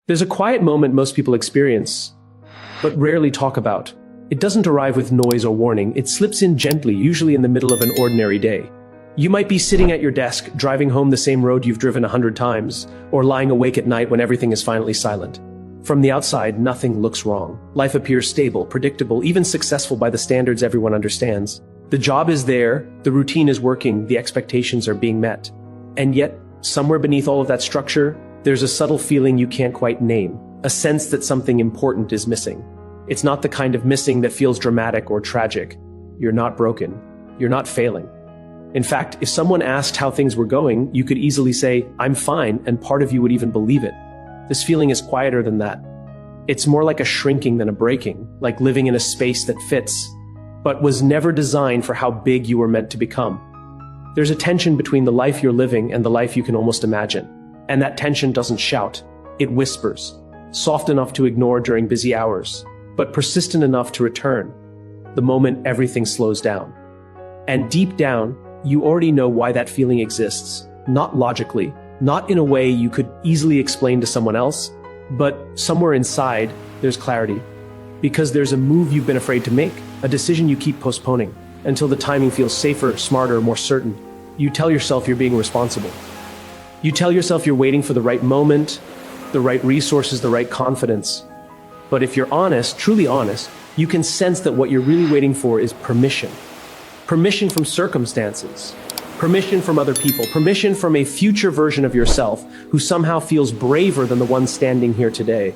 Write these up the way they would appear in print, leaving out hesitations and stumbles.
There's a quiet moment most people experience, but rarely talk about. It doesn't arrive with noise or warning. It slips in gently, usually in the middle of an ordinary day. You might be sitting at your desk, driving home the same road you've driven 100 times, or lying awake at night when everything is finally silent. From the outside, nothing looks wrong. Life appears stable, predictable, even successful by the standards everyone understands. The job is there, the routine is working, the expectations are being met. And yet, somewhere beneath all of that structure, there's a subtle feeling you can't quite name, a sense that something important is missing. It's not the kind of missing that feels dramatic or tragic. You're not broken. You're not failing. In fact, if someone asked how things were going, you could easily say, "I'm fine," and part of you would even believe it. This feeling is quieter than that. It's more like a shrinking than a breaking, like living in a space that fits, but was never designed for how big you were meant to become. There's a tension between the life you're living and the life you can almost imagine. And that tension doesn't shout. It whispers, soft enough to ignore during busy hours, but persistent enough to return the moment everything slows down. And deep down, you already know why that feeling exists, not logically, not in a way you could easily explain to someone else, but somewhere inside, there's clarity. Because there's a move you've been afraid to make, a decision you keep postponing, until the timing feels safer, smarter, more certain. You tell yourself you're being responsible. You tell yourself you're waiting for the right moment, the right resources, the right confidence. But if you're honest, truly honest, you can sense that what you're really waiting for is permission. Permission from circumstances, permission from other people, permission from a future version of yourself who somehow feels braver than the one standing here today.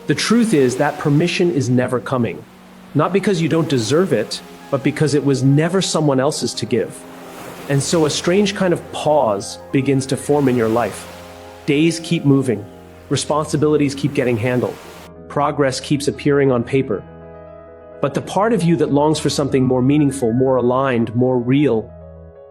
The truth is that permission is never coming, not because you don't deserve it, but because it was never someone else's to give. And so a strange kind of pause begins to form in your life. Days keep moving, responsibilities keep getting handled, progress keeps appearing on paper. But the part of you that longs for something more meaningful, more aligned, more real,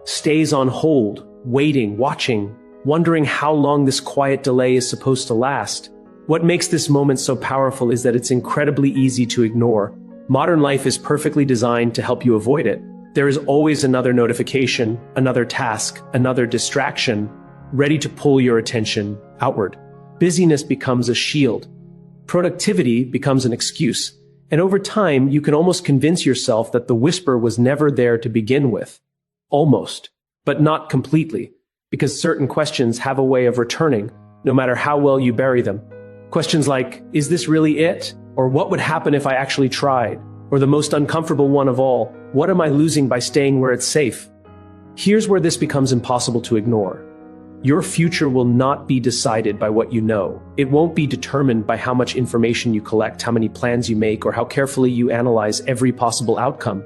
stays on hold, waiting, watching, wondering how long this quiet delay is supposed to last. What makes this moment so powerful is that it's incredibly easy to ignore. Modern life is perfectly designed to help you avoid it. There is always another notification, another task, another distraction, ready to pull your attention outward. Busyness becomes a shield. Productivity becomes an excuse. And over time, you can almost convince yourself that the whisper was never there to begin with. Almost, but not completely, because certain questions have a way of returning, no matter how well you bury them. Questions like, is this really it? Or what would happen if I actually tried? Or the most uncomfortable one of all, what am I losing by staying where it's safe? Here's where this becomes impossible to ignore. Your future will not be decided by what you know. It won't be determined by how much information you collect, how many plans you make, or how carefully you analyze every possible outcome.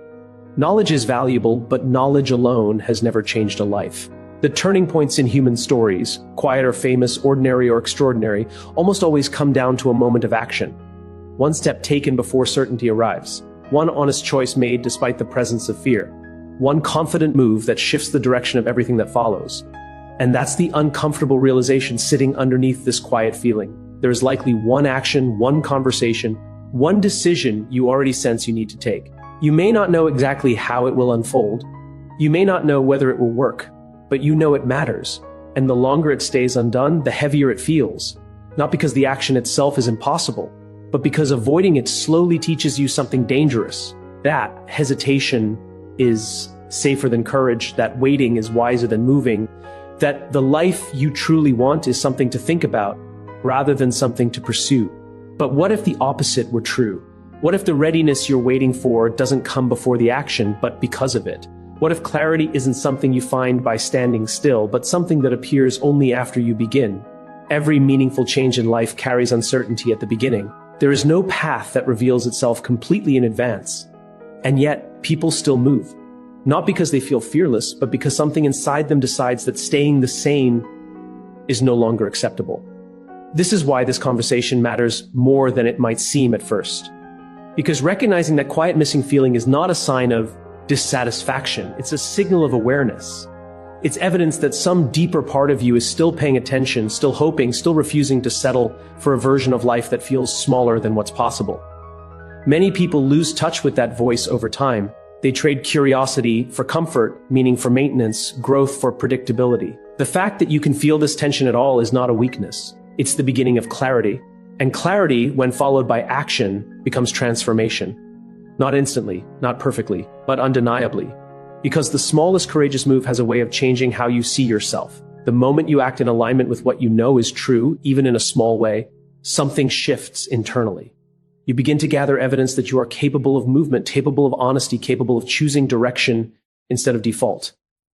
Knowledge is valuable, but knowledge alone has never changed a life. The turning points in human stories, quiet or famous, ordinary or extraordinary, almost always come down to a moment of action. One step taken before certainty arrives. One honest choice made despite the presence of fear. One confident move that shifts the direction of everything that follows. And that's the uncomfortable realization sitting underneath this quiet feeling. There is likely one action, one conversation, one decision you already sense you need to take. You may not know exactly how it will unfold. You may not know whether it will work, but you know it matters. And the longer it stays undone, the heavier it feels. Not because the action itself is impossible, but because avoiding it slowly teaches you something dangerous. That hesitation is safer than courage, that waiting is wiser than moving, that the life you truly want is something to think about rather than something to pursue. But what if the opposite were true? What if the readiness you're waiting for doesn't come before the action, but because of it? What if clarity isn't something you find by standing still, but something that appears only after you begin? Every meaningful change in life carries uncertainty at the beginning. There is no path that reveals itself completely in advance. And yet, people still move. Not because they feel fearless, but because something inside them decides that staying the same is no longer acceptable. This is why this conversation matters more than it might seem at first. Because recognizing that quiet missing feeling is not a sign of dissatisfaction, it's a signal of awareness. It's evidence that some deeper part of you is still paying attention, still hoping, still refusing to settle for a version of life that feels smaller than what's possible. Many people lose touch with that voice over time. They trade curiosity for comfort, meaning for maintenance, growth for predictability. The fact that you can feel this tension at all is not a weakness. It's the beginning of clarity. And clarity, when followed by action, becomes transformation. Not instantly, not perfectly, but undeniably. Because the smallest courageous move has a way of changing how you see yourself. The moment you act in alignment with what you know is true, even in a small way, something shifts internally. You begin to gather evidence that you are capable of movement, capable of honesty, capable of choosing direction instead of default.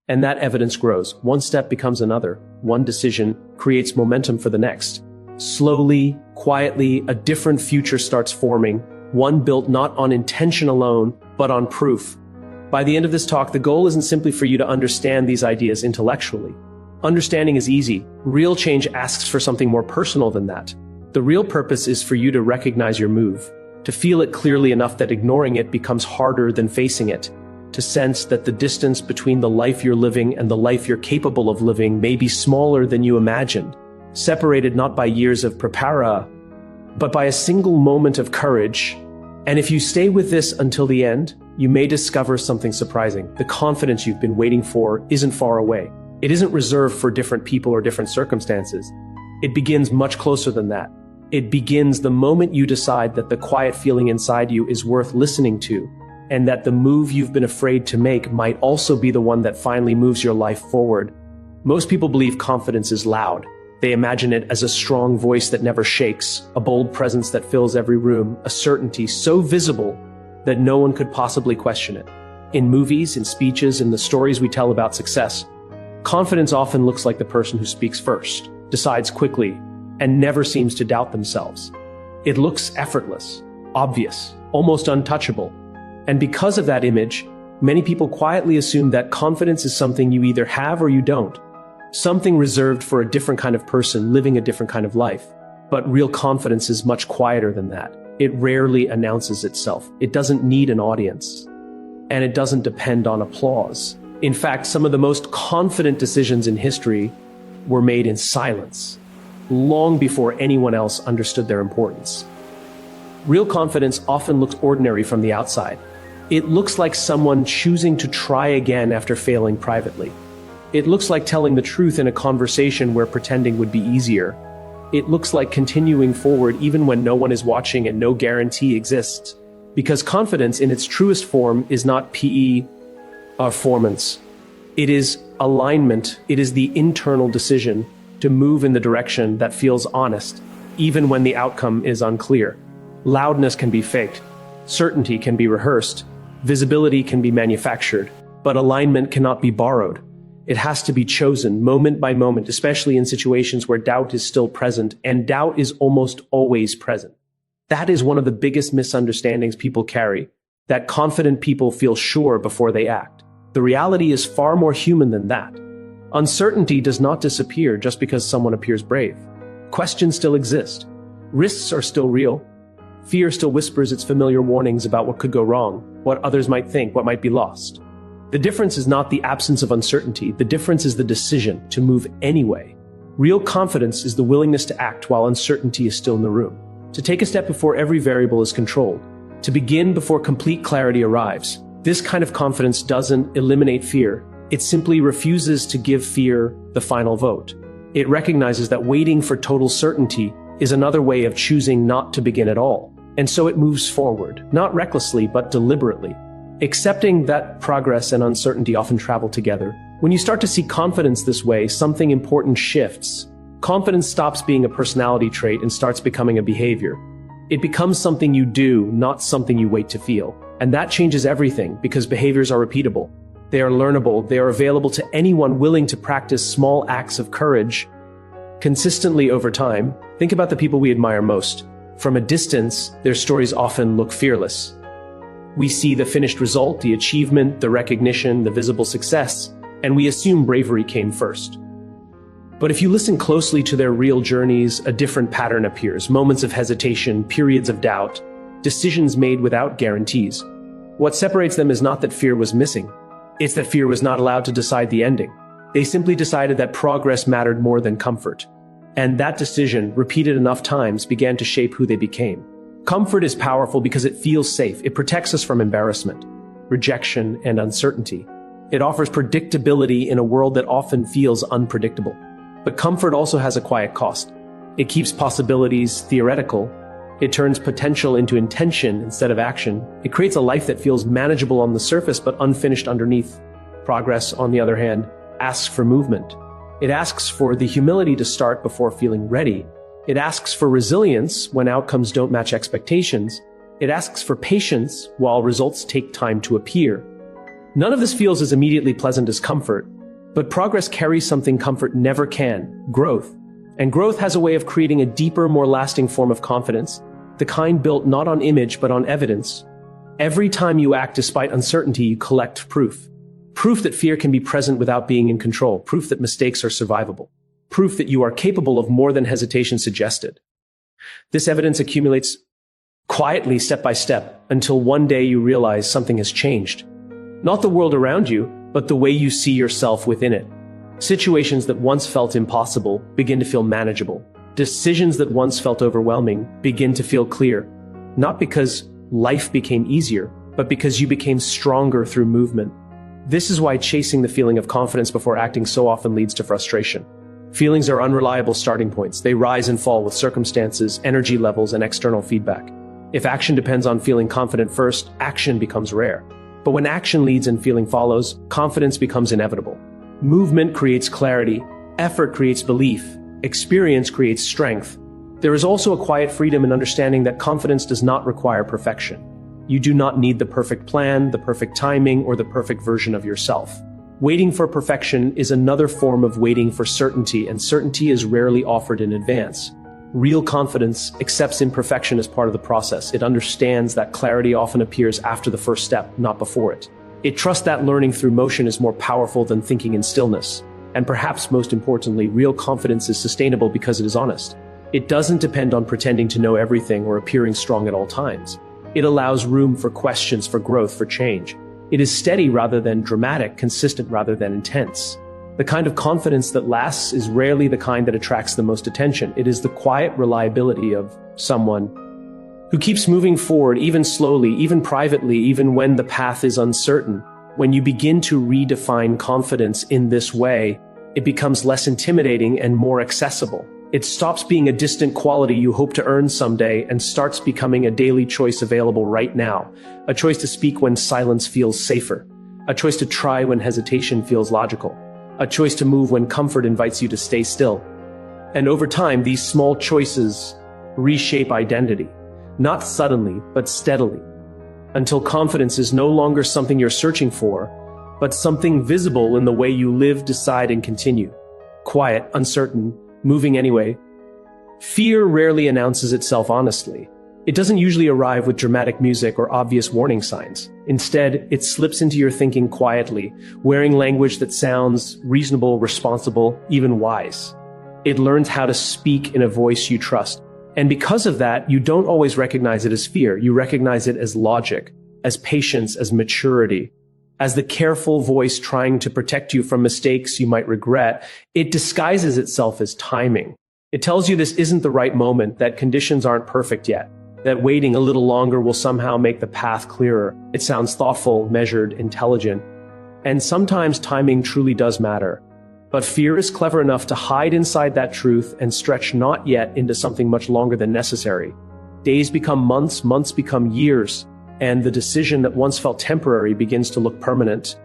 And that evidence grows. One step becomes another. One decision creates momentum for the next. Slowly, quietly, a different future starts forming, one built not on intention alone, but on proof. By the end of this talk, the goal isn't simply for you to understand these ideas intellectually. Understanding is easy. Real change asks for something more personal than that. The real purpose is for you to recognize your move, to feel it clearly enough that ignoring it becomes harder than facing it, to sense that the distance between the life you're living and the life you're capable of living may be smaller than you imagined, separated not by years of prepara, but by a single moment of courage. And if you stay with this until the end, you may discover something surprising. The confidence you've been waiting for isn't far away. It isn't reserved for different people or different circumstances. It begins much closer than that. It begins the moment you decide that the quiet feeling inside you is worth listening to, and that the move you've been afraid to make might also be the one that finally moves your life forward. Most people believe confidence is loud. They imagine it as a strong voice that never shakes, a bold presence that fills every room, a certainty so visible that no one could possibly question it. In movies, in speeches, in the stories we tell about success, confidence often looks like the person who speaks first, decides quickly, and never seems to doubt themselves. It looks effortless, obvious, almost untouchable. And because of that image, many people quietly assume that confidence is something you either have or you don't, something reserved for a different kind of person living a different kind of life. But real confidence is much quieter than that. It rarely announces itself. It doesn't need an audience, and it doesn't depend on applause. In fact, some of the most confident decisions in history were made in silence, long before anyone else understood their importance. Real confidence often looks ordinary from the outside. It looks like someone choosing to try again after failing privately. It looks like telling the truth in a conversation where pretending would be easier. It looks like continuing forward even when no one is watching and no guarantee exists. Because confidence in its truest form is not performance. It is alignment. It is the internal decision to move in the direction that feels honest, even when the outcome is unclear. Loudness can be faked. Certainty can be rehearsed. Visibility can be manufactured. But alignment cannot be borrowed. It has to be chosen moment by moment, especially in situations where doubt is still present, and doubt is almost always present. That is one of the biggest misunderstandings people carry, that confident people feel sure before they act. The reality is far more human than that. Uncertainty does not disappear just because someone appears brave. Questions still exist. Risks are still real. Fear still whispers its familiar warnings about what could go wrong, what others might think, what might be lost. The difference is not the absence of uncertainty. The difference is the decision to move anyway. Real confidence is the willingness to act while uncertainty is still in the room. To take a step before every variable is controlled. To begin before complete clarity arrives. This kind of confidence doesn't eliminate fear. It simply refuses to give fear the final vote. It recognizes that waiting for total certainty is another way of choosing not to begin at all. And so it moves forward, not recklessly, but deliberately. Accepting that progress and uncertainty often travel together. When you start to see confidence this way, something important shifts. Confidence stops being a personality trait and starts becoming a behavior. It becomes something you do, not something you wait to feel. And that changes everything because behaviors are repeatable. They are learnable. They are available to anyone willing to practice small acts of courage consistently over time. Think about the people we admire most. From a distance, their stories often look fearless. We see the finished result, the achievement, the recognition, the visible success, and we assume bravery came first. But if you listen closely to their real journeys, a different pattern appears. Moments of hesitation, periods of doubt, decisions made without guarantees. What separates them is not that fear was missing. It's that fear was not allowed to decide the ending. They simply decided that progress mattered more than comfort. And that decision, repeated enough times, began to shape who they became. Comfort is powerful because it feels safe. It protects us from embarrassment, rejection, and uncertainty. It offers predictability in a world that often feels unpredictable. But comfort also has a quiet cost. It keeps possibilities theoretical. It turns potential into intention instead of action. It creates a life that feels manageable on the surface but unfinished underneath. Progress, on the other hand, asks for movement. It asks for the humility to start before feeling ready. It asks for resilience when outcomes don't match expectations. It asks for patience while results take time to appear. None of this feels as immediately pleasant as comfort, but progress carries something comfort never can: growth. And growth has a way of creating a deeper, more lasting form of confidence, the kind built not on image but on evidence. Every time you act despite uncertainty, you collect proof. Proof that fear can be present without being in control. Proof that mistakes are survivable. Proof that you are capable of more than hesitation suggested. This evidence accumulates quietly, step by step, until one day you realize something has changed. Not the world around you, but the way you see yourself within it. Situations that once felt impossible begin to feel manageable. Decisions that once felt overwhelming begin to feel clear. Not because life became easier, but because you became stronger through movement. This is why chasing the feeling of confidence before acting so often leads to frustration. Feelings are unreliable starting points. They rise and fall with circumstances, energy levels, and external feedback. If action depends on feeling confident first, action becomes rare. But when action leads and feeling follows, confidence becomes inevitable. Movement creates clarity, effort creates belief, experience creates strength. There is also a quiet freedom in understanding that confidence does not require perfection. You do not need the perfect plan, the perfect timing, or the perfect version of yourself. Waiting for perfection is another form of waiting for certainty, and certainty is rarely offered in advance. Real confidence accepts imperfection as part of the process. It understands that clarity often appears after the first step, not before it. It trusts that learning through motion is more powerful than thinking in stillness. And perhaps most importantly, real confidence is sustainable because it is honest. It doesn't depend on pretending to know everything or appearing strong at all times. It allows room for questions, for growth, for change. It is steady rather than dramatic, consistent rather than intense. The kind of confidence that lasts is rarely the kind that attracts the most attention. It is the quiet reliability of someone who keeps moving forward, even slowly, even privately, even when the path is uncertain. When you begin to redefine confidence in this way, it becomes less intimidating and more accessible. It stops being a distant quality you hope to earn someday and starts becoming a daily choice available right now. A choice to speak when silence feels safer. A choice to try when hesitation feels logical. A choice to move when comfort invites you to stay still. And over time, these small choices reshape identity. Not suddenly, but steadily. Until confidence is no longer something you're searching for, but something visible in the way you live, decide, and continue. Quiet, uncertain, moving anyway. Fear rarely announces itself honestly. It doesn't usually arrive with dramatic music or obvious warning signs. Instead, it slips into your thinking quietly, wearing language that sounds reasonable, responsible, even wise. It learns how to speak in a voice you trust. And because of that, you don't always recognize it as fear. You recognize it as logic, as patience, as maturity, as the careful voice trying to protect you from mistakes you might regret. It disguises itself as timing. It tells you this isn't the right moment, that conditions aren't perfect yet, that waiting a little longer will somehow make the path clearer. It sounds thoughtful, measured, intelligent. And sometimes timing truly does matter. But fear is clever enough to hide inside that truth and stretch not yet into something much longer than necessary. Days become months, months become years, and the decision that once felt temporary begins to look permanent.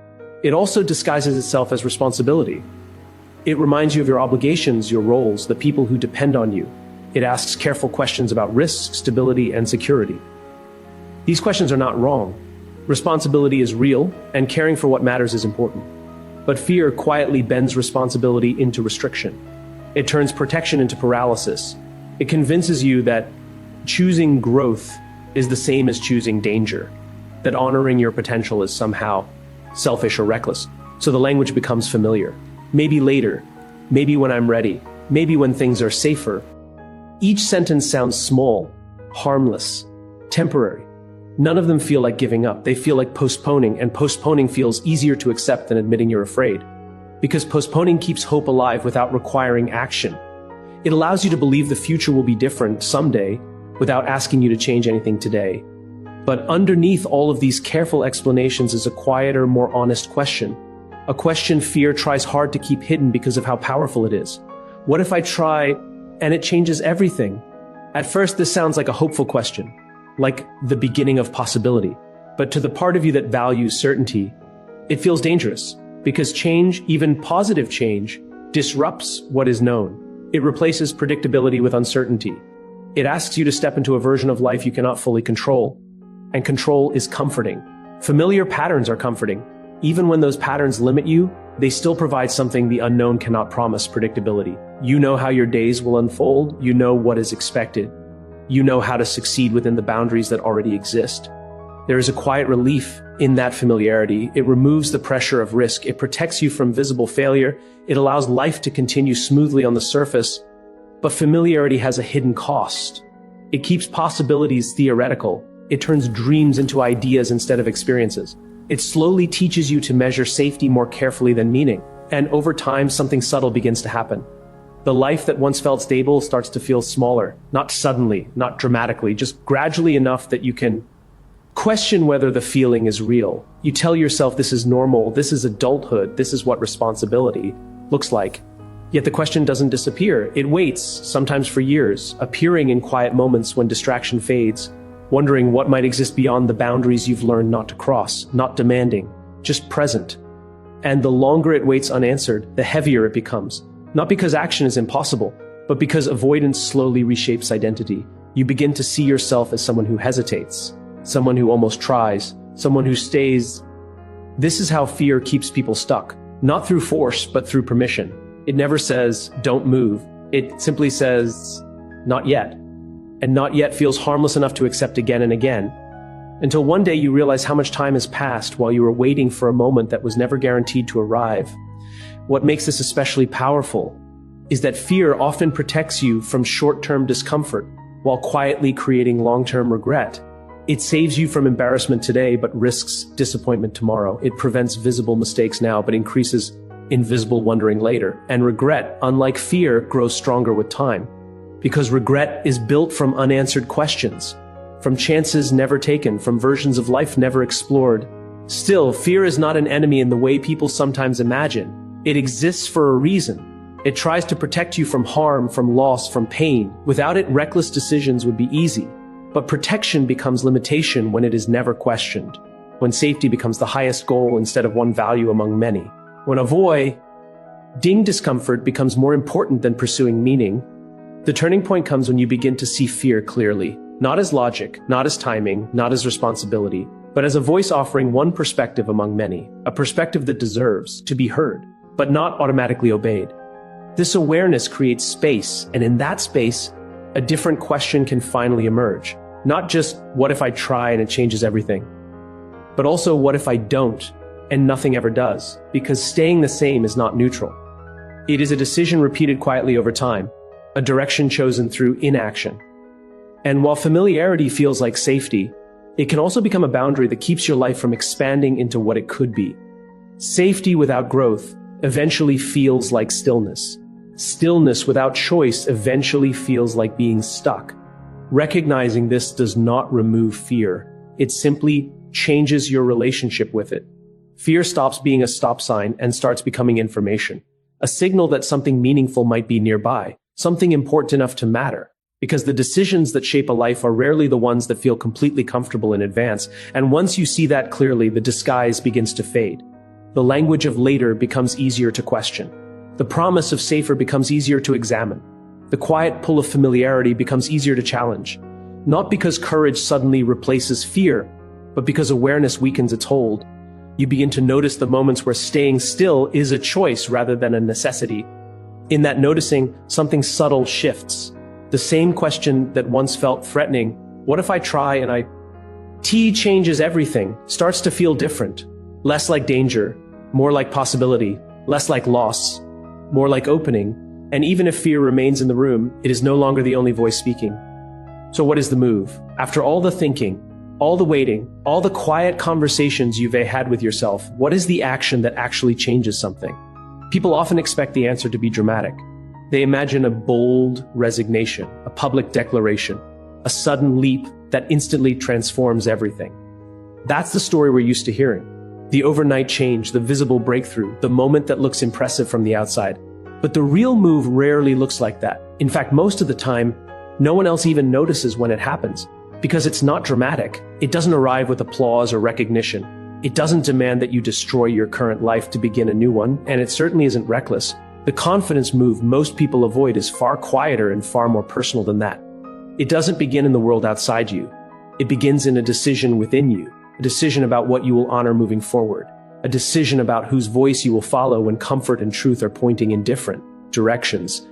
It also disguises itself as responsibility. It reminds you of your obligations, your roles, the people who depend on you. It asks careful questions about risk, stability, and security. These questions are not wrong. Responsibility is real, and caring for what matters is important. But fear quietly bends responsibility into restriction. It turns protection into paralysis. It convinces you that choosing growth is the same as choosing danger, that honoring your potential is somehow selfish or reckless. So the language becomes familiar. Maybe later, maybe when I'm ready, maybe when things are safer. Each sentence sounds small, harmless, temporary. None of them feel like giving up. They feel like postponing, and postponing feels easier to accept than admitting you're afraid. Because postponing keeps hope alive without requiring action. It allows you to believe the future will be different someday without asking you to change anything today. But underneath all of these careful explanations is a quieter, more honest question. A question fear tries hard to keep hidden because of how powerful it is. What if I try and it changes everything. At first, this sounds like a hopeful question, like the beginning of possibility. But to the part of you that values certainty, it feels dangerous, because change, even positive change, disrupts what is known. It replaces predictability with uncertainty. It asks you to step into a version of life you cannot fully control. And control is comforting. Familiar patterns are comforting. Even when those patterns limit you, they still provide something the unknown cannot promise: predictability. You know how your days will unfold. You know what is expected. You know how to succeed within the boundaries that already exist. There is a quiet relief in that familiarity. It removes the pressure of risk. It protects you from visible failure. It allows life to continue smoothly on the surface. But familiarity has a hidden cost. It keeps possibilities theoretical. It turns dreams into ideas instead of experiences. It slowly teaches you to measure safety more carefully than meaning. And over time, something subtle begins to happen. The life that once felt stable starts to feel smaller, not suddenly, not dramatically, just gradually enough that you can question whether the feeling is real. You tell yourself this is normal, this is adulthood, this is what responsibility looks like. Yet the question doesn't disappear. It waits, sometimes for years, appearing in quiet moments when distraction fades, wondering what might exist beyond the boundaries you've learned not to cross, not demanding, just present. And the longer it waits unanswered, the heavier it becomes. Not because action is impossible, but because avoidance slowly reshapes identity. You begin to see yourself as someone who hesitates, someone who almost tries, someone who stays. This is how fear keeps people stuck, not through force, but through permission. It never says, don't move. It simply says, not yet. And not yet feels harmless enough to accept again and again, until one day you realize how much time has passed while you were waiting for a moment that was never guaranteed to arrive. What makes this especially powerful is that fear often protects you from short-term discomfort while quietly creating long-term regret. It saves you from embarrassment today, but risks disappointment tomorrow. It prevents visible mistakes now, but increases invisible wondering later. And regret, unlike fear, grows stronger with time. Because regret is built from unanswered questions, from chances never taken, from versions of life never explored. Still, fear is not an enemy in the way people sometimes imagine. It exists for a reason. It tries to protect you from harm, from loss, from pain. Without it, reckless decisions would be easy. But protection becomes limitation when it is never questioned, when safety becomes the highest goal instead of one value among many. When avoiding discomfort becomes more important than pursuing meaning, the turning point comes when you begin to see fear clearly, not as logic, not as timing, not as responsibility, but as a voice offering one perspective among many, a perspective that deserves to be heard, but not automatically obeyed. This awareness creates space, and in that space, a different question can finally emerge. Not just, what if I try and it changes everything? But also, what if I don't and nothing ever does? Because staying the same is not neutral. It is a decision repeated quietly over time, a direction chosen through inaction. And while familiarity feels like safety, it can also become a boundary that keeps your life from expanding into what it could be. Safety without growth eventually feels like stillness. Stillness without choice eventually feels like being stuck. Recognizing this does not remove fear. It simply changes your relationship with it. Fear stops being a stop sign and starts becoming information, a signal that something meaningful might be nearby, something important enough to matter. Because the decisions that shape a life are rarely the ones that feel completely comfortable in advance. And once you see that clearly, the disguise begins to fade. The language of later becomes easier to question. The promise of safer becomes easier to examine. The quiet pull of familiarity becomes easier to challenge. Not because courage suddenly replaces fear, but because awareness weakens its hold. You begin to notice the moments where staying still is a choice rather than a necessity. In that noticing, something subtle shifts. The same question that once felt threatening, what if I try and I changes everything, starts to feel different. Less like danger, more like possibility, less like loss, more like opening. And even if fear remains in the room, it is no longer the only voice speaking. So what is the move? After all the thinking, all the waiting, all the quiet conversations you've had with yourself, what is the action that actually changes something? People often expect the answer to be dramatic. They imagine a bold resignation, a public declaration, a sudden leap that instantly transforms everything. That's the story we're used to hearing. The overnight change, the visible breakthrough, the moment that looks impressive from the outside. But the real move rarely looks like that. In fact, most of the time, no one else even notices when it happens. Because it's not dramatic. It doesn't arrive with applause or recognition. It doesn't demand that you destroy your current life to begin a new one, and it certainly isn't reckless. The confidence move most people avoid is far quieter and far more personal than that. It doesn't begin in the world outside you. It begins in a decision within you, a decision about what you will honor moving forward, a decision about whose voice you will follow when comfort and truth are pointing in different directions.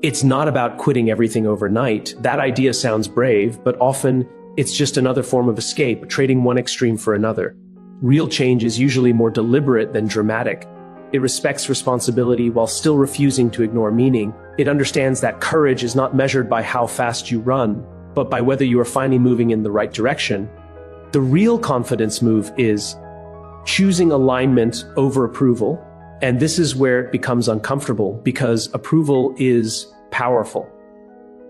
It's not about quitting everything overnight. That idea sounds brave, but often it's just another form of escape, trading one extreme for another. Real change is usually more deliberate than dramatic. It respects responsibility while still refusing to ignore meaning. It understands that courage is not measured by how fast you run, but by whether you are finally moving in the right direction. The real confidence move is choosing alignment over approval. And this is where it becomes uncomfortable, because approval is powerful.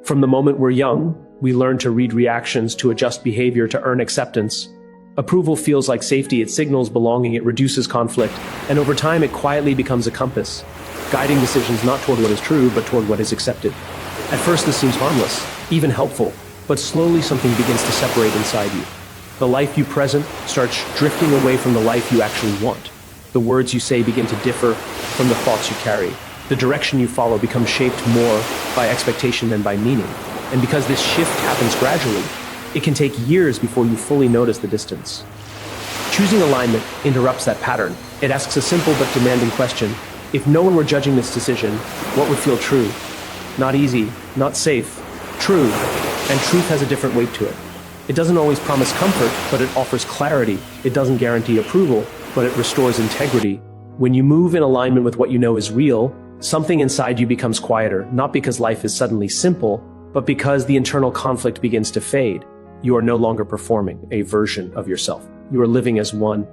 From the moment we're young, we learn to read reactions, to adjust behavior, to earn acceptance. Approval feels like safety. It signals belonging. It reduces conflict. And over time, it quietly becomes a compass, guiding decisions not toward what is true, but toward what is accepted. At first, this seems harmless, even helpful, but slowly something begins to separate inside you. The life you present starts drifting away from the life you actually want. The words you say begin to differ from the thoughts you carry. The direction you follow becomes shaped more by expectation than by meaning. And because this shift happens gradually, it can take years before you fully notice the distance. Choosing alignment interrupts that pattern. It asks a simple but demanding question. If no one were judging this decision, what would feel true? Not easy, not safe, true. And truth has a different weight to it. It doesn't always promise comfort, but it offers clarity. It doesn't guarantee approval, but it restores integrity. When you move in alignment with what you know is real, something inside you becomes quieter, not because life is suddenly simple, but because the internal conflict begins to fade. You are no longer performing a version of yourself. You are living as one.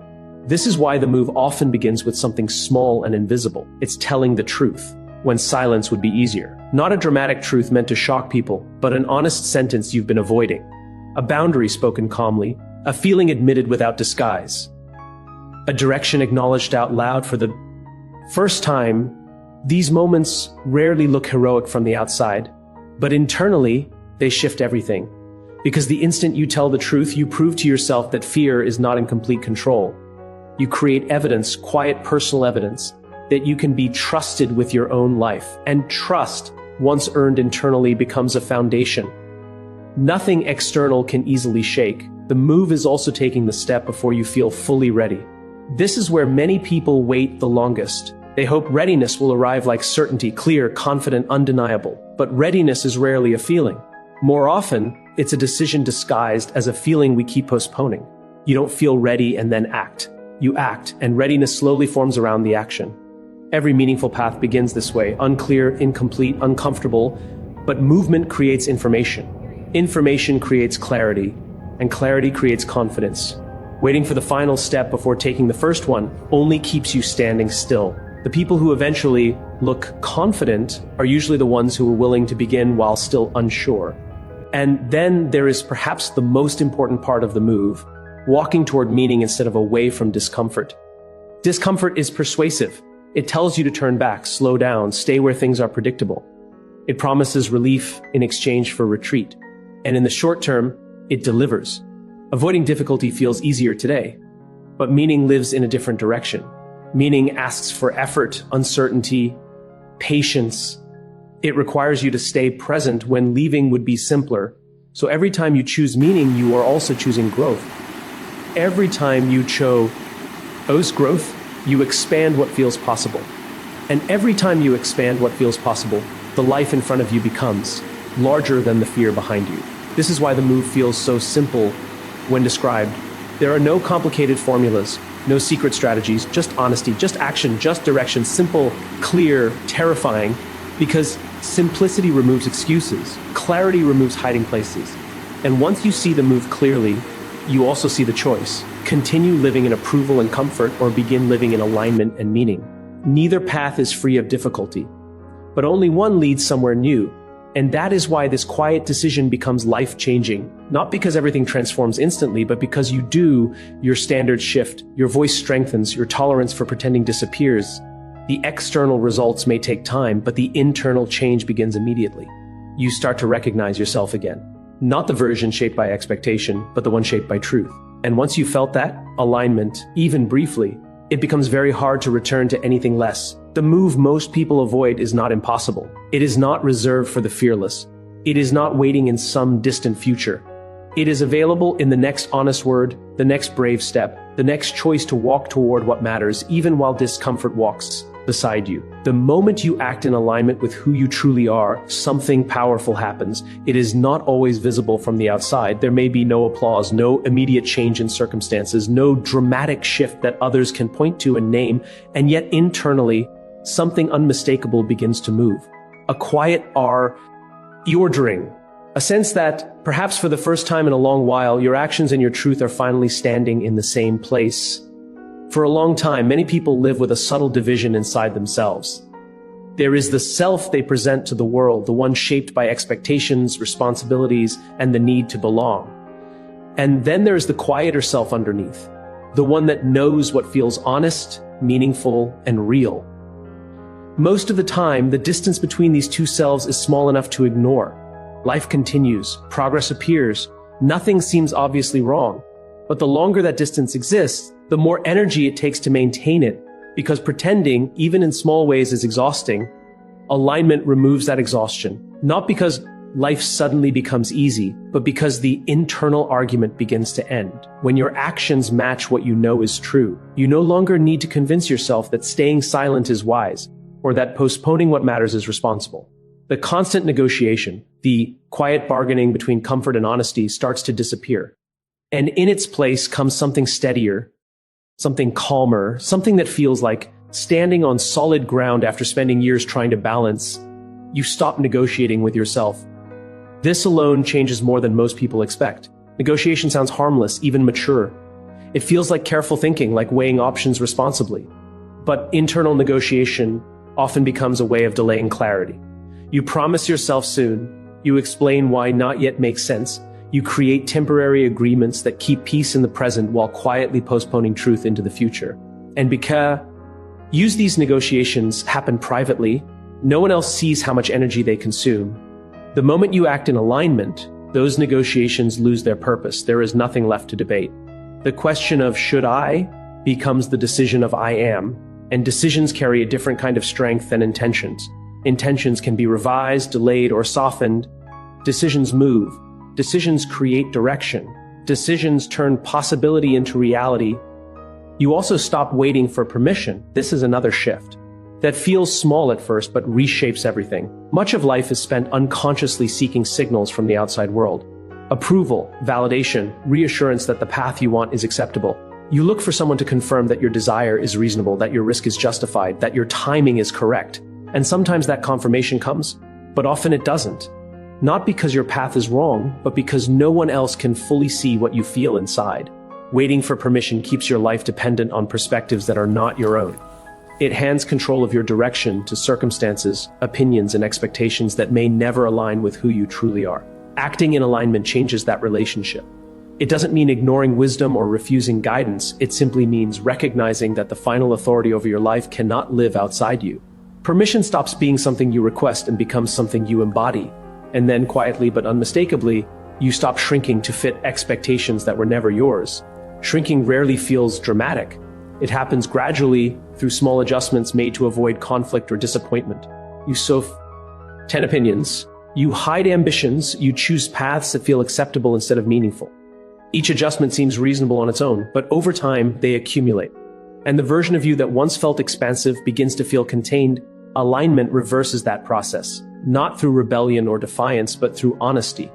This is why the move often begins with something small and invisible. It's telling the truth, when silence would be easier. Not a dramatic truth meant to shock people, but an honest sentence you've been avoiding. A boundary spoken calmly, a feeling admitted without disguise. A direction acknowledged out loud for the first time. These moments rarely look heroic from the outside, but internally, they shift everything. Because the instant you tell the truth, you prove to yourself that fear is not in complete control. You create evidence, quiet personal evidence, that you can be trusted with your own life. And trust, once earned internally, becomes a foundation. Nothing external can easily shake. The move is also taking the step before you feel fully ready. This is where many people wait the longest. They hope readiness will arrive like certainty, clear, confident, undeniable. But readiness is rarely a feeling. More often, it's a decision disguised as a feeling we keep postponing. You don't feel ready and then act. You act, and readiness slowly forms around the action. Every meaningful path begins this way, unclear, incomplete, uncomfortable, but movement creates information. Information creates clarity, and clarity creates confidence. Waiting for the final step before taking the first one only keeps you standing still. The people who eventually look confident are usually the ones who are willing to begin while still unsure. And then there is perhaps the most important part of the move, walking toward meaning instead of away from discomfort. Discomfort is persuasive. It tells you to turn back, slow down, stay where things are predictable. It promises relief in exchange for retreat. And in the short term, it delivers. Avoiding difficulty feels easier today, but meaning lives in a different direction. Meaning asks for effort, uncertainty, patience. It requires you to stay present when leaving would be simpler. So every time you choose meaning, you are also choosing growth. Every time you chose growth, you expand what feels possible. And every time you expand what feels possible, the life in front of you becomes larger than the fear behind you. This is why the move feels so simple when described. There are no complicated formulas, no secret strategies, just honesty, just action, just direction, simple, clear, terrifying, because simplicity removes excuses, clarity removes hiding places. And once you see the move clearly, you also see the choice. Continue living in approval and comfort, or begin living in alignment and meaning. Neither path is free of difficulty, but only one leads somewhere new. And that is why this quiet decision becomes life-changing. Not because everything transforms instantly, but because you do, your standards shift, your voice strengthens, your tolerance for pretending disappears. The external results may take time, but the internal change begins immediately. You start to recognize yourself again. Not the version shaped by expectation, but the one shaped by truth. And once you felt that alignment, even briefly, it becomes very hard to return to anything less. The move most people avoid is not impossible. It is not reserved for the fearless. It is not waiting in some distant future. It is available in the next honest word, the next brave step, the next choice to walk toward what matters, even while discomfort walks beside you. The moment you act in alignment with who you truly are, something powerful happens. It is not always visible from the outside. There may be no applause, no immediate change in circumstances, no dramatic shift that others can point to and name, and yet internally, something unmistakable begins to move. A quiet ordering. A sense that, perhaps for the first time in a long while, your actions and your truth are finally standing in the same place. For a long time, many people live with a subtle division inside themselves. There is the self they present to the world, the one shaped by expectations, responsibilities, and the need to belong. And then there is the quieter self underneath, the one that knows what feels honest, meaningful, and real. Most of the time, the distance between these two selves is small enough to ignore. Life continues, progress appears, nothing seems obviously wrong. But the longer that distance exists, the more energy it takes to maintain it, because pretending, even in small ways, is exhausting. Alignment removes that exhaustion, not because life suddenly becomes easy, but because the internal argument begins to end. When your actions match what you know is true, you no longer need to convince yourself that staying silent is wise, or that postponing what matters is responsible. The constant negotiation, the quiet bargaining between comfort and honesty starts to disappear. And in its place comes something steadier, something calmer, something that feels like standing on solid ground after spending years trying to balance. You stop negotiating with yourself. This alone changes more than most people expect. Negotiation sounds harmless, even mature. It feels like careful thinking, like weighing options responsibly. But internal negotiation often becomes a way of delaying clarity. You promise yourself soon. You explain why not yet makes sense. You create temporary agreements that keep peace in the present while quietly postponing truth into the future. And because these negotiations happen privately, no one else sees how much energy they consume. The moment you act in alignment, those negotiations lose their purpose. There is nothing left to debate. The question of should I becomes the decision of I am, and decisions carry a different kind of strength than intentions. Intentions can be revised, delayed, or softened. Decisions move. Decisions create direction. Decisions turn possibility into reality. You also stop waiting for permission. This is another shift that feels small at first but reshapes everything. Much of life is spent unconsciously seeking signals from the outside world. Approval, validation, reassurance that the path you want is acceptable. You look for someone to confirm that your desire is reasonable, that your risk is justified, that your timing is correct. And sometimes that confirmation comes, but often it doesn't. Not because your path is wrong, but because no one else can fully see what you feel inside. Waiting for permission keeps your life dependent on perspectives that are not your own. It hands control of your direction to circumstances, opinions, and expectations that may never align with who you truly are. Acting in alignment changes that relationship. It doesn't mean ignoring wisdom or refusing guidance. It simply means recognizing that the final authority over your life cannot live outside you. Permission stops being something you request and becomes something you embody. And then quietly but unmistakably, you stop shrinking to fit expectations that were never yours. Shrinking rarely feels dramatic. It happens gradually through small adjustments made to avoid conflict or disappointment. You sow 10 opinions. You hide ambitions. You choose paths that feel acceptable instead of meaningful. Each adjustment seems reasonable on its own, but over time, they accumulate. And the version of you that once felt expansive begins to feel contained. Alignment reverses that process, not through rebellion or defiance, but through honesty.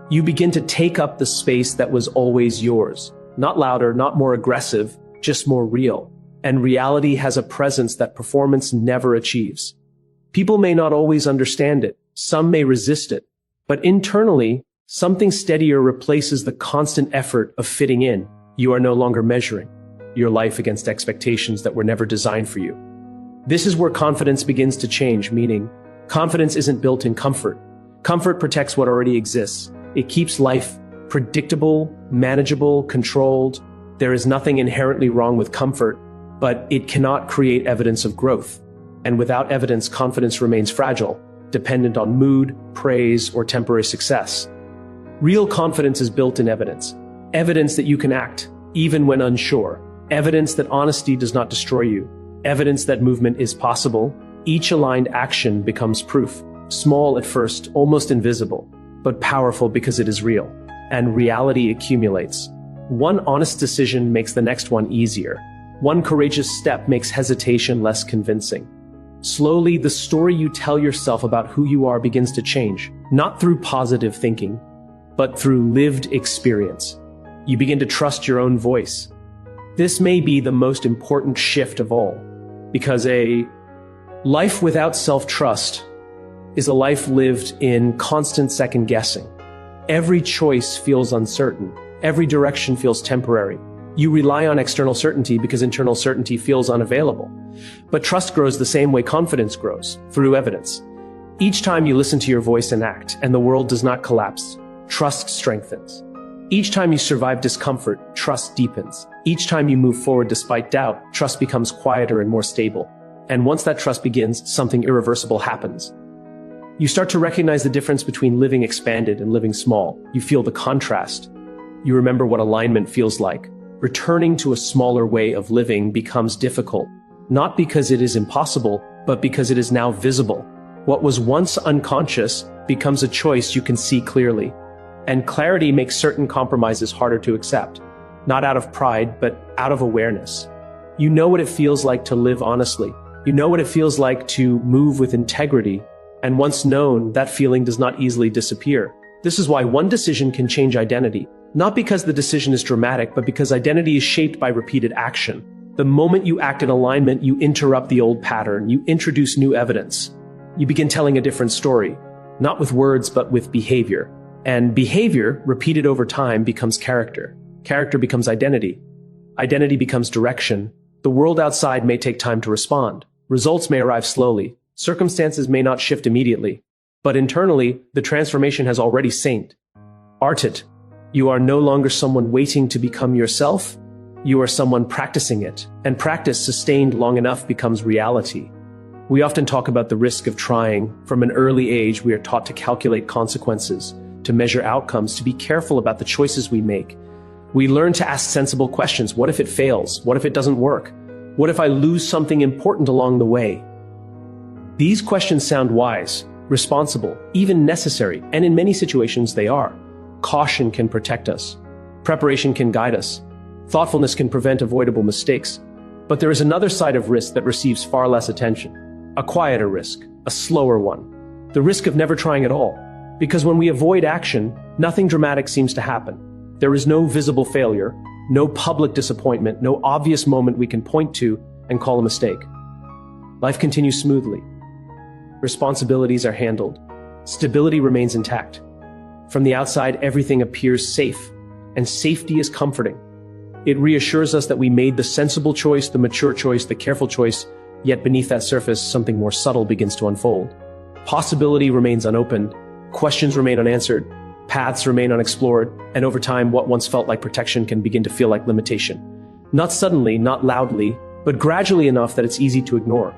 You begin to take up the space that was always yours. Not louder, not more aggressive, just more real. And reality has a presence that performance never achieves. People may not always understand it. Some may resist it. But internally, something steadier replaces the constant effort of fitting in. You are no longer measuring your life against expectations that were never designed for you. This is where confidence begins to change, meaning confidence isn't built in comfort. Comfort protects what already exists. It keeps life predictable, manageable, controlled. There is nothing inherently wrong with comfort, but it cannot create evidence of growth. And without evidence, confidence remains fragile, dependent on mood, praise, or temporary success. Real confidence is built in evidence. Evidence that you can act, even when unsure. Evidence that honesty does not destroy you. Evidence that movement is possible. Each aligned action becomes proof. Small at first, almost invisible, but powerful because it is real. And reality accumulates. One honest decision makes the next one easier. One courageous step makes hesitation less convincing. Slowly, the story you tell yourself about who you are begins to change, not through positive thinking, but through lived experience. You begin to trust your own voice. This may be the most important shift of all, because a life without self-trust is a life lived in constant second-guessing. Every choice feels uncertain. Every direction feels temporary. You rely on external certainty because internal certainty feels unavailable. But trust grows the same way confidence grows, through evidence. Each time you listen to your voice and act, and the world does not collapse, trust strengthens. Each time you survive discomfort, trust deepens. Each time you move forward despite doubt, trust becomes quieter and more stable. And once that trust begins, something irreversible happens. You start to recognize the difference between living expanded and living small. You feel the contrast. You remember what alignment feels like. Returning to a smaller way of living becomes difficult, not because it is impossible, but because it is now visible. What was once unconscious becomes a choice you can see clearly. And clarity makes certain compromises harder to accept, not out of pride, but out of awareness. You know what it feels like to live honestly. You know what it feels like to move with integrity. And once known, that feeling does not easily disappear. This is why one decision can change identity, not because the decision is dramatic, but because identity is shaped by repeated action. The moment you act in alignment, you interrupt the old pattern, you introduce new evidence. You begin telling a different story, not with words, but with behavior. And behavior, repeated over time, becomes character. Character becomes identity. Identity becomes direction. The world outside may take time to respond. Results may arrive slowly. Circumstances may not shift immediately. But internally, the transformation has already synced. Arted. You are no longer someone waiting to become yourself. You are someone practicing it. And practice sustained long enough becomes reality. We often talk about the risk of trying. From an early age, we are taught to calculate consequences, to measure outcomes, to be careful about the choices we make. We learn to ask sensible questions. What if it fails? What if it doesn't work? What if I lose something important along the way? These questions sound wise, responsible, even necessary, and in many situations they are. Caution can protect us. Preparation can guide us. Thoughtfulness can prevent avoidable mistakes. But there is another side of risk that receives far less attention. A quieter risk, a slower one. The risk of never trying at all. Because when we avoid action, nothing dramatic seems to happen. There is no visible failure, no public disappointment, no obvious moment we can point to and call a mistake. Life continues smoothly. Responsibilities are handled. Stability remains intact. From the outside, everything appears safe, and safety is comforting. It reassures us that we made the sensible choice, the mature choice, the careful choice, yet beneath that surface, something more subtle begins to unfold. Possibility remains unopened. Questions remain unanswered, paths remain unexplored, and over time, what once felt like protection can begin to feel like limitation. Not suddenly, not loudly, but gradually enough that it's easy to ignore.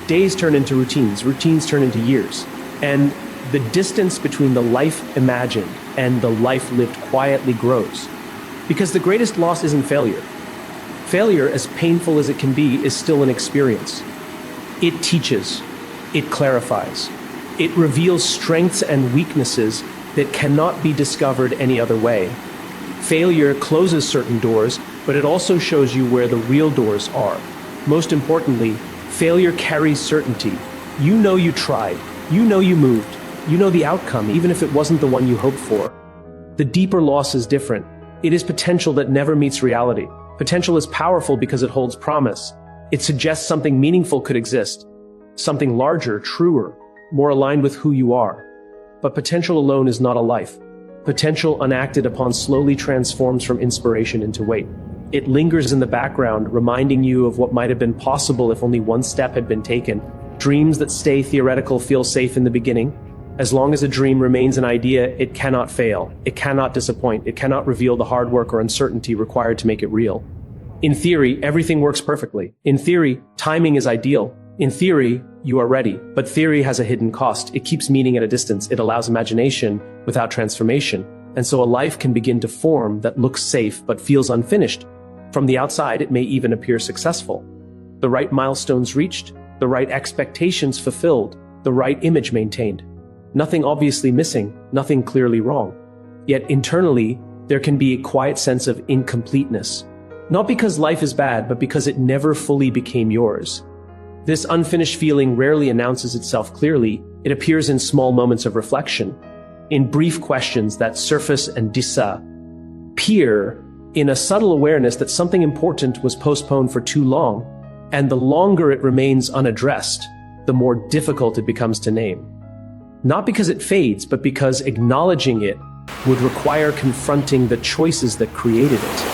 Days turn into routines, routines turn into years, and the distance between the life imagined and the life lived quietly grows. Because the greatest loss isn't failure. Failure, as painful as it can be, is still an experience. It teaches, it clarifies. It reveals strengths and weaknesses that cannot be discovered any other way. Failure closes certain doors, but it also shows you where the real doors are. Most importantly, failure carries certainty. You know you tried. You know you moved. You know the outcome, even if it wasn't the one you hoped for. The deeper loss is different. It is potential that never meets reality. Potential is powerful because it holds promise. It suggests something meaningful could exist. Something larger, truer, more aligned with who you are. But potential alone is not a life. Potential unacted upon slowly transforms from inspiration into weight. It lingers in the background, reminding you of what might have been possible if only one step had been taken. Dreams that stay theoretical feel safe in the beginning. As long as a dream remains an idea, it cannot fail. It cannot disappoint. It cannot reveal the hard work or uncertainty required to make it real. In theory, everything works perfectly. In theory, timing is ideal. In theory, you are ready, but theory has a hidden cost. It keeps meaning at a distance. It allows imagination without transformation. And so a life can begin to form that looks safe but feels unfinished. From the outside, it may even appear successful. The right milestones reached, the right expectations fulfilled, the right image maintained. Nothing obviously missing, nothing clearly wrong. Yet internally, there can be a quiet sense of incompleteness. Not because life is bad, but because it never fully became yours. This unfinished feeling rarely announces itself clearly. It appears in small moments of reflection, in brief questions that surface and disappear, in a subtle awareness that something important was postponed for too long, and the longer it remains unaddressed, the more difficult it becomes to name. Not because it fades, but because acknowledging it would require confronting the choices that created it.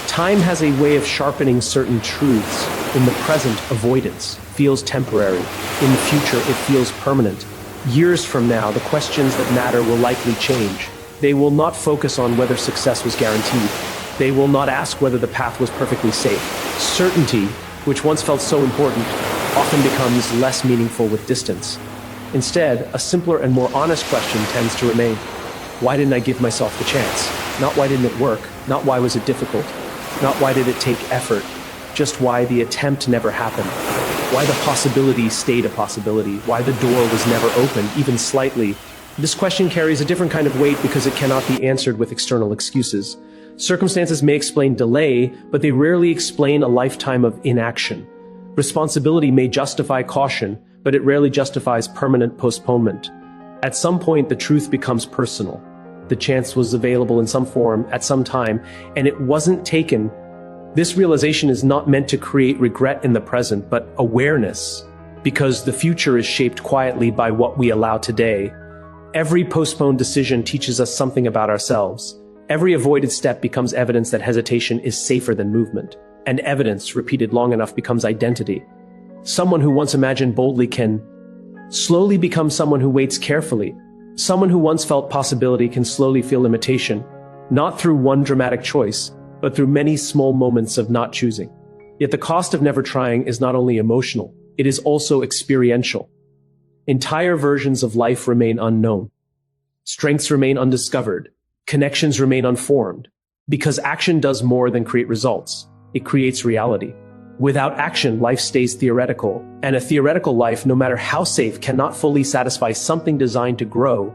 Time has a way of sharpening certain truths. In the present, avoidance feels temporary. In the future, it feels permanent. Years from now, the questions that matter will likely change. They will not focus on whether success was guaranteed. They will not ask whether the path was perfectly safe. Certainty, which once felt so important, often becomes less meaningful with distance. Instead, a simpler and more honest question tends to remain. Why didn't I give myself the chance? Not why didn't it work? Not why was it difficult? Not why did it take effort? Just why the attempt never happened. Why the possibility stayed a possibility. Why the door was never opened, even slightly. This question carries a different kind of weight because it cannot be answered with external excuses. Circumstances may explain delay, but they rarely explain a lifetime of inaction. Responsibility may justify caution, but it rarely justifies permanent postponement. At some point, the truth becomes personal. The chance was available in some form, at some time, and it wasn't taken. This realization is not meant to create regret in the present, but awareness, because the future is shaped quietly by what we allow today. Every postponed decision teaches us something about ourselves. Every avoided step becomes evidence that hesitation is safer than movement, and evidence, repeated long enough, becomes identity. Someone who once imagined boldly can slowly become someone who waits carefully. Someone who once felt possibility can slowly feel limitation, not through one dramatic choice, but through many small moments of not choosing. Yet the cost of never trying is not only emotional, it is also experiential. Entire versions of life remain unknown. Strengths remain undiscovered. Connections remain unformed. Because action does more than create results. It creates reality. Without action, life stays theoretical, and a theoretical life, no matter how safe, cannot fully satisfy something designed to grow.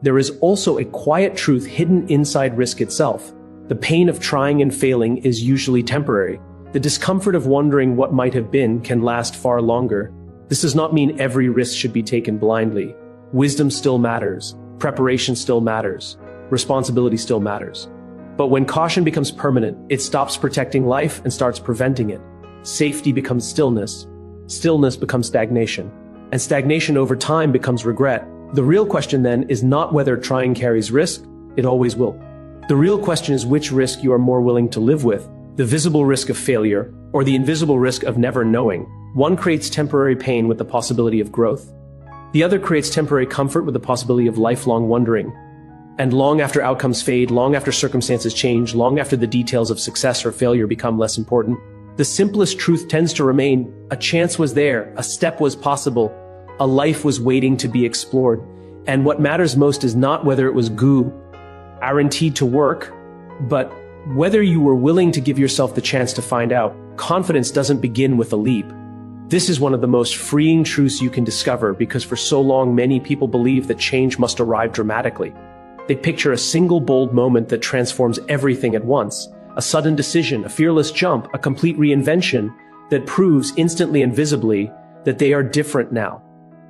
There is also a quiet truth hidden inside risk itself. The pain of trying and failing is usually temporary. The discomfort of wondering what might have been can last far longer. This does not mean every risk should be taken blindly. Wisdom still matters. Preparation still matters. Responsibility still matters. But when caution becomes permanent, it stops protecting life and starts preventing it. Safety becomes stillness. Stillness becomes stagnation. And stagnation over time becomes regret. The real question then is not whether trying carries risk. It always will. The real question is which risk you are more willing to live with, the visible risk of failure or the invisible risk of never knowing. One creates temporary pain with the possibility of growth. The other creates temporary comfort with the possibility of lifelong wondering. And long after outcomes fade, long after circumstances change, long after the details of success or failure become less important, the simplest truth tends to remain: a chance was there, a step was possible, a life was waiting to be explored. And what matters most is not whether it was guaranteed to work, but whether you were willing to give yourself the chance to find out. Confidence doesn't begin with a leap. This is one of the most freeing truths you can discover, because for so long many people believe that change must arrive dramatically. They picture a single bold moment that transforms everything at once, a sudden decision, a fearless jump, a complete reinvention that proves instantly and visibly that they are different now.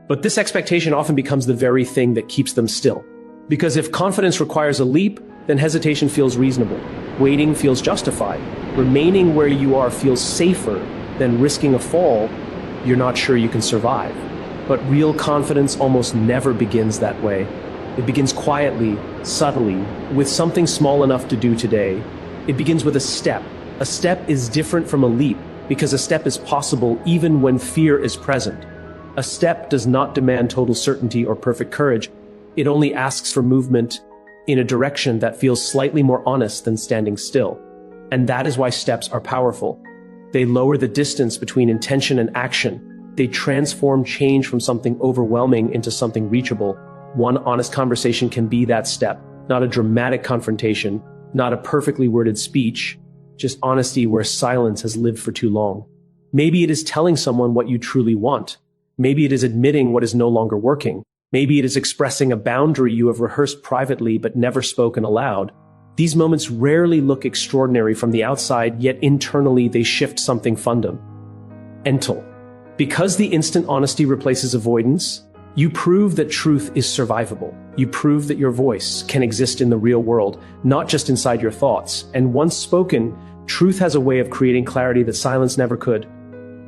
But this expectation often becomes the very thing that keeps them still. Because if confidence requires a leap, then hesitation feels reasonable. Waiting feels justified. Remaining where you are feels safer than risking a fall you're not sure you can survive. But real confidence almost never begins that way. It begins quietly, subtly, with something small enough to do today. It begins with a step. A step is different from a leap because a step is possible even when fear is present. A step does not demand total certainty or perfect courage. It only asks for movement in a direction that feels slightly more honest than standing still. And that is why steps are powerful. They lower the distance between intention and action. They transform change from something overwhelming into something reachable. One honest conversation can be that step, not a dramatic confrontation, not a perfectly worded speech, just honesty where silence has lived for too long. Maybe it is telling someone what you truly want. Maybe it is admitting what is no longer working. Maybe it is expressing a boundary you have rehearsed privately but never spoken aloud. These moments rarely look extraordinary from the outside, yet internally they shift something fundamental. Because the instant honesty replaces avoidance, you prove that truth is survivable. You prove that your voice can exist in the real world, not just inside your thoughts. And once spoken, truth has a way of creating clarity that silence never could.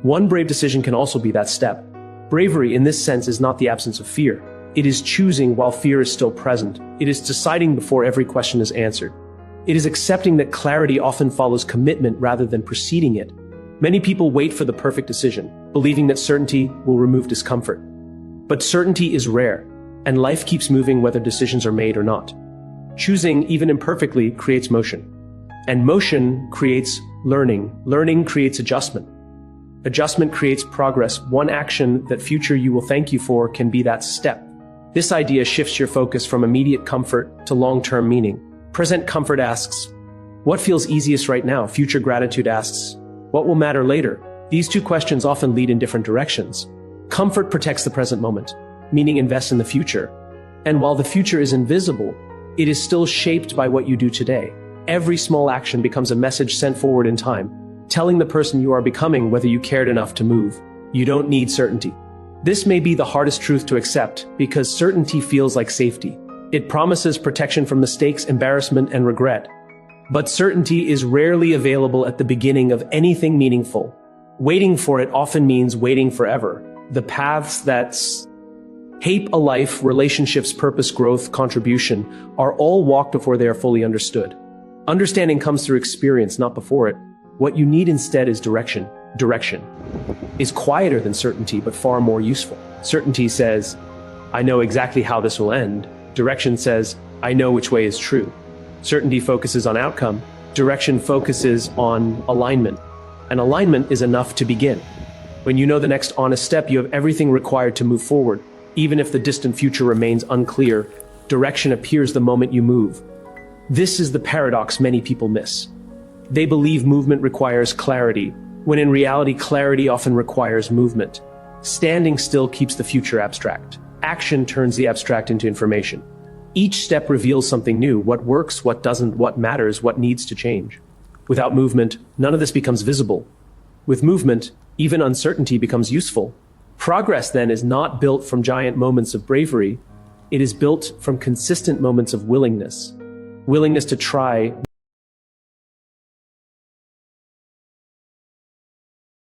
One brave decision can also be that step. Bravery in this sense is not the absence of fear. It is choosing while fear is still present. It is deciding before every question is answered. It is accepting that clarity often follows commitment rather than preceding it. Many people wait for the perfect decision, believing that certainty will remove discomfort. But certainty is rare, and life keeps moving whether decisions are made or not. Choosing, even imperfectly, creates motion. And motion creates learning. Learning creates adjustment. Adjustment creates progress. One action that future you will thank you for can be that step. This idea shifts your focus from immediate comfort to long-term meaning. Present comfort asks, what feels easiest right now? Future gratitude asks, what will matter later? These two questions often lead in different directions. Comfort protects the present moment, meaning invests in the future. And while the future is invisible, it is still shaped by what you do today. Every small action becomes a message sent forward in time, telling the person you are becoming whether you cared enough to move. You don't need certainty. This may be the hardest truth to accept because certainty feels like safety. It promises protection from mistakes, embarrassment, and regret. But certainty is rarely available at the beginning of anything meaningful. Waiting for it often means waiting forever. The paths that shape a life, relationships, purpose, growth, contribution, are all walked before they are fully understood. Understanding comes through experience, not before it. What you need instead is direction. Direction is quieter than certainty, but far more useful. Certainty says, I know exactly how this will end. Direction says, I know which way is true. Certainty focuses on outcome. Direction focuses on alignment. And alignment is enough to begin. When you know the next honest step, you have everything required to move forward. Even if the distant future remains unclear, direction appears the moment you move. This is the paradox many people miss. They believe movement requires clarity, when in reality, clarity often requires movement. Standing still keeps the future abstract. Action turns the abstract into information. Each step reveals something new: what works, what doesn't, what matters, what needs to change. Without movement, none of this becomes visible. With movement, even uncertainty becomes useful. Progress, then, is not built from giant moments of bravery. It is built from consistent moments of willingness. Willingness to try